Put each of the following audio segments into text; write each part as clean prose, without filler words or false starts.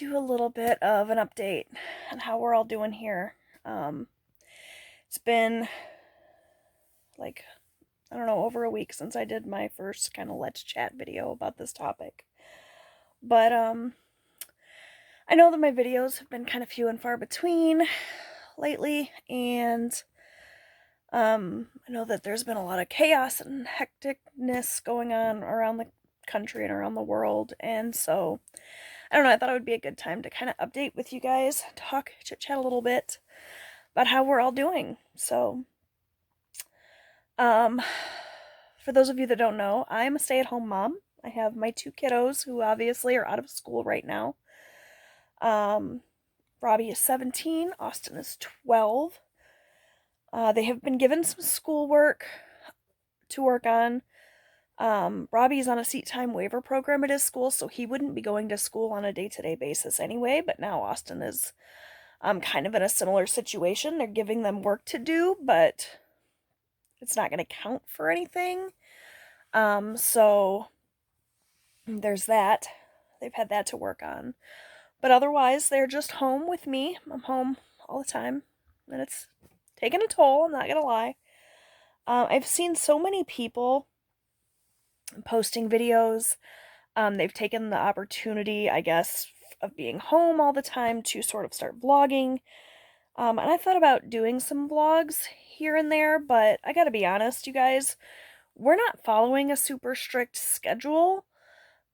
do a little bit of an update on how we're all doing here. It's been like, I don't know, over a week since I did my first kind of let's chat video about this topic. But I know that my videos have been kind of few and far between lately, and I know that there's been a lot of chaos and hecticness going on around the country and around the world, and so I don't know, I thought it would be a good time to kind of update with you guys, talk, chit chat a little bit about how we're all doing. So, for those of you that don't know, I'm a stay-at-home mom. I have my two kiddos who obviously are out of school right now. Robbie is 17, Austin is 12. They have been given some schoolwork to work on. Robbie's on a seat time waiver program at his school, so he wouldn't be going to school on a day-to-day basis anyway, but now Austin is kind of in a similar situation. They're giving them work to do, but it's not going to count for anything. So there's that. They've had that to work on. But otherwise, they're just home with me. I'm home all the time, and it's taking a toll, I'm not going to lie. I've seen so many people posting videos. They've taken the opportunity, I guess, of being home all the time to sort of start vlogging. And I thought about doing some vlogs here and there, but I gotta be honest, you guys, we're not following a super strict schedule.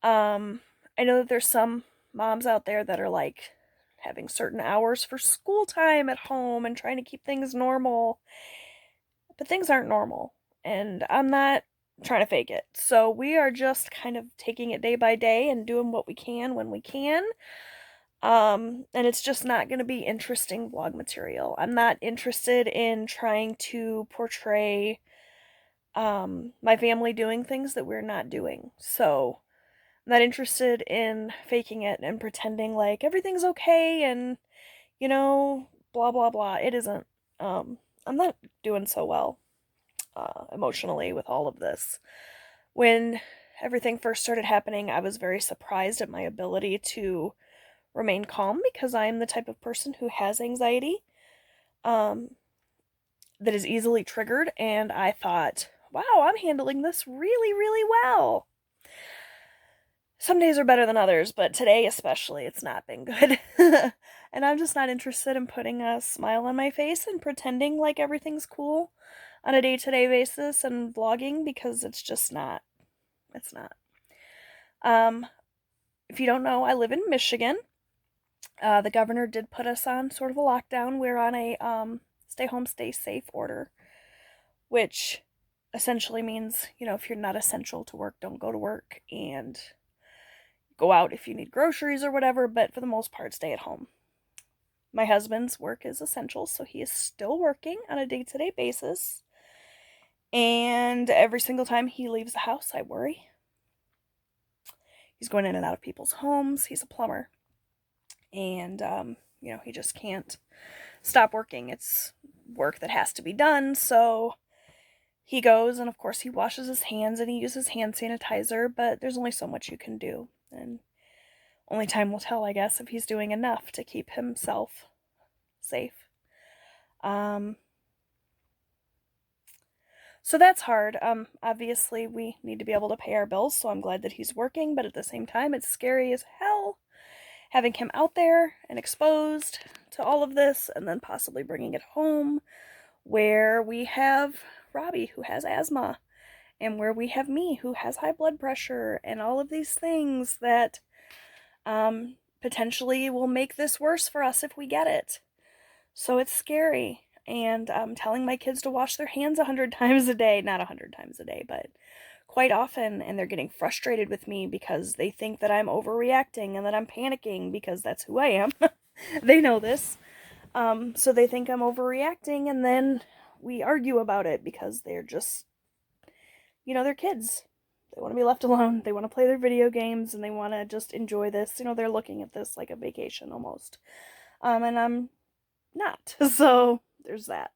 I know that there's some moms out there that are like having certain hours for school time at home and trying to keep things normal, but things aren't normal, and I'm not trying to fake it. So we are just kind of taking it day by day and doing what we can when we can. And it's just not going to be interesting vlog material. I'm not interested in trying to portray my family doing things that we're not doing. So I'm not interested in faking it and pretending like everything's okay and, blah blah blah. It isn't. I'm not doing so well emotionally with all of this. When everything first started happening, I was very surprised at my ability to remain calm because I am the type of person who has anxiety that is easily triggered, and I thought, wow, I'm handling this really, really well. Some days are better than others, but today especially, it's not been good. And I'm just not interested in putting a smile on my face and pretending like everything's cool on a day-to-day basis and vlogging, because it's just not. It's not. If you don't know, I live in Michigan. The governor did put us on sort of a lockdown. We're on a stay home, stay safe order, which essentially means, if you're not essential to work, don't go to work, and go out if you need groceries or whatever, but for the most part, stay at home. My husband's work is essential, so he is still working on a day-to-day basis, and every single time he leaves the house, I worry. He's going in and out of people's homes. He's a plumber. And, he just can't stop working. It's work that has to be done, so he goes, and of course he washes his hands and he uses hand sanitizer, but there's only so much you can do, and only time will tell, I guess, if he's doing enough to keep himself safe. So that's hard. Obviously we need to be able to pay our bills, so I'm glad that he's working, but at the same time, it's scary as hell having him out there and exposed to all of this, and then possibly bringing it home where we have Robbie, who has asthma, and where we have me, who has high blood pressure, and all of these things that potentially will make this worse for us if we get it. So it's scary, and I'm telling my kids to wash their hands 100 times a day, not 100 times a day, but quite often, and they're getting frustrated with me because they think that I'm overreacting and that I'm panicking, because that's who I am. They know this. So they think I'm overreacting, and then we argue about it because they're just, they're kids. They want to be left alone. They want to play their video games, and they want to just enjoy this. They're looking at this like a vacation almost. And I'm not. So there's that.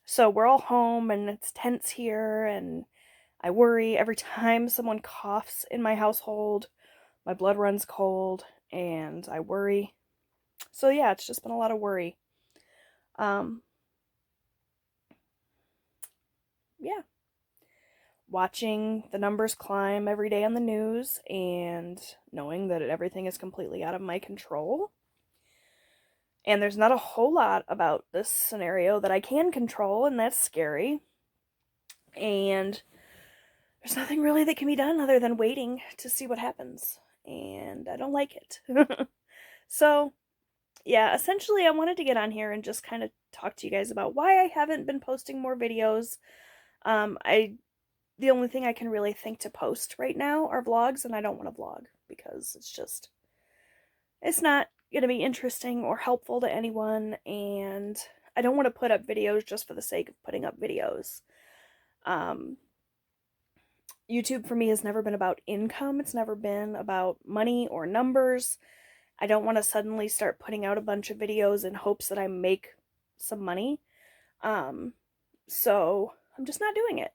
So we're all home, and it's tense here, and I worry every time someone coughs in my household. My blood runs cold, and I worry. So yeah, it's just been a lot of worry. Yeah. Watching the numbers climb every day on the news and knowing that everything is completely out of my control. And there's not a whole lot about this scenario that I can control, and that's scary. And there's nothing really that can be done other than waiting to see what happens. And I don't like it. So, yeah, essentially I wanted to get on here and just kind of talk to you guys about why I haven't been posting more videos. The only thing I can really think to post right now are vlogs, and I don't want to vlog because it's not going to be interesting or helpful to anyone, and I don't want to put up videos just for the sake of putting up videos. YouTube for me has never been about income. It's never been about money or numbers. I don't want to suddenly start putting out a bunch of videos in hopes that I make some money. So I'm just not doing it.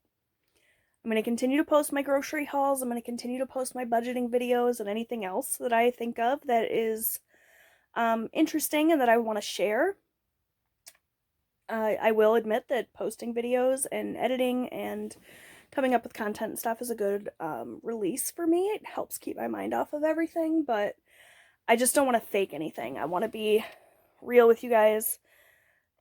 I'm going to continue to post my grocery hauls. I'm going to continue to post my budgeting videos and anything else that I think of that is interesting and that I want to share. I will admit that posting videos and editing and coming up with content and stuff is a good release for me. It helps keep my mind off of everything, but I just don't want to fake anything. I want to be real with you guys,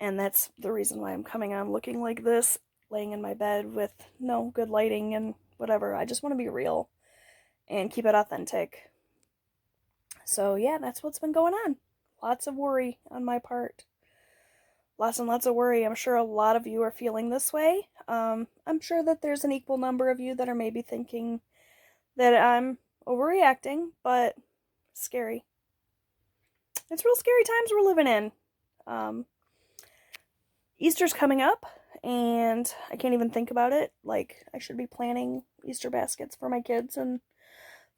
and that's the reason why I'm coming on looking like this, laying in my bed with no good lighting and whatever. I just want to be real and keep it authentic. So yeah, that's what's been going on. Lots of worry on my part. Lots and lots of worry. I'm sure a lot of you are feeling this way. I'm sure that there's an equal number of you that are maybe thinking that I'm overreacting, but scary. It's real scary times we're living in. Easter's coming up, and I can't even think about it. Like, I should be planning Easter baskets for my kids and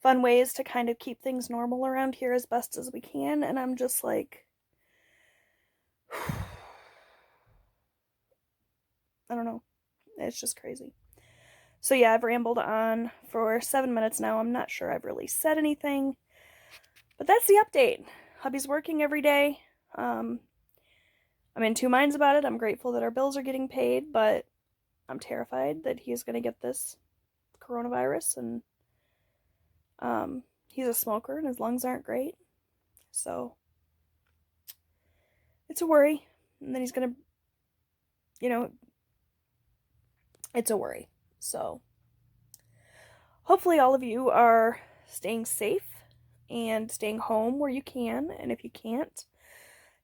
fun ways to kind of keep things normal around here as best as we can, and I'm just like, I don't know. It's just crazy. So yeah, I've rambled on for 7 minutes now. I'm not sure I've really said anything, but that's the update. Hubby's working every day. I'm in two minds about it. I'm grateful that our bills are getting paid, but I'm terrified that he's going to get this coronavirus, and he's a smoker and his lungs aren't great. So it's a worry. And then he's going to, it's a worry. So hopefully all of you are staying safe and staying home where you can. And if you can't,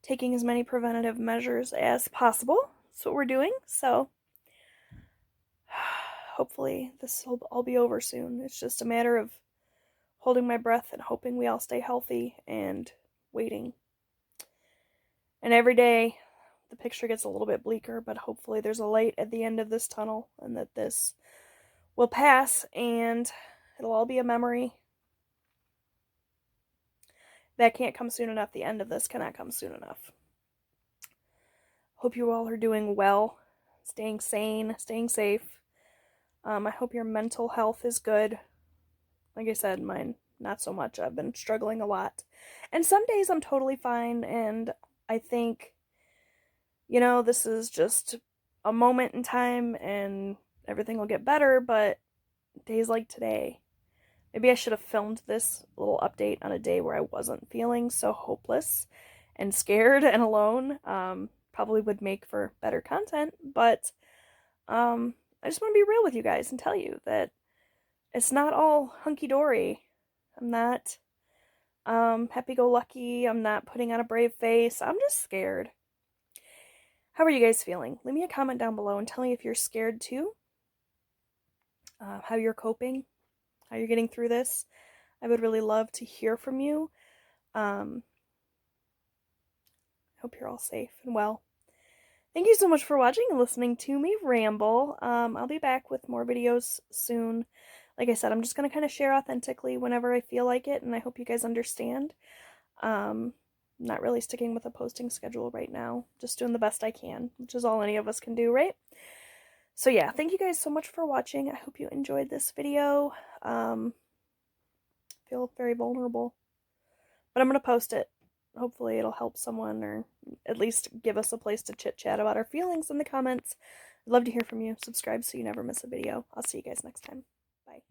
taking as many preventative measures as possible. That's what we're doing. So hopefully this will all be over soon. It's just a matter of holding my breath and hoping we all stay healthy and waiting. And every day the picture gets a little bit bleaker, but hopefully there's a light at the end of this tunnel and that this will pass and it'll all be a memory. That can't come soon enough. The end of this cannot come soon enough. Hope you all are doing well, staying sane, staying safe. I hope your mental health is good. Like I said, mine, not so much. I've been struggling a lot. And some days I'm totally fine, and I think, this is just a moment in time, and everything will get better, but days like today, maybe I should have filmed this little update on a day where I wasn't feeling so hopeless and scared and alone. Probably would make for better content, but I just want to be real with you guys and tell you that it's not all hunky-dory. I'm not happy-go-lucky. I'm not putting on a brave face. I'm just scared. How are you guys feeling? Leave me a comment down below and tell me if you're scared too. How you're coping. How you're getting through this. I would really love to hear from you. Hope you're all safe and well. Thank you so much for watching and listening to me ramble. I'll be back with more videos soon. Like I said, I'm just going to kind of share authentically whenever I feel like it, and I hope you guys understand. I'm not really sticking with a posting schedule right now. Just doing the best I can, which is all any of us can do, right? So yeah, thank you guys so much for watching. I hope you enjoyed this video. Feel very vulnerable. But I'm going to post it. Hopefully it'll help someone, or at least give us a place to chit chat about our feelings in the comments. I'd love to hear from you. Subscribe so you never miss a video. I'll see you guys next time. Bye.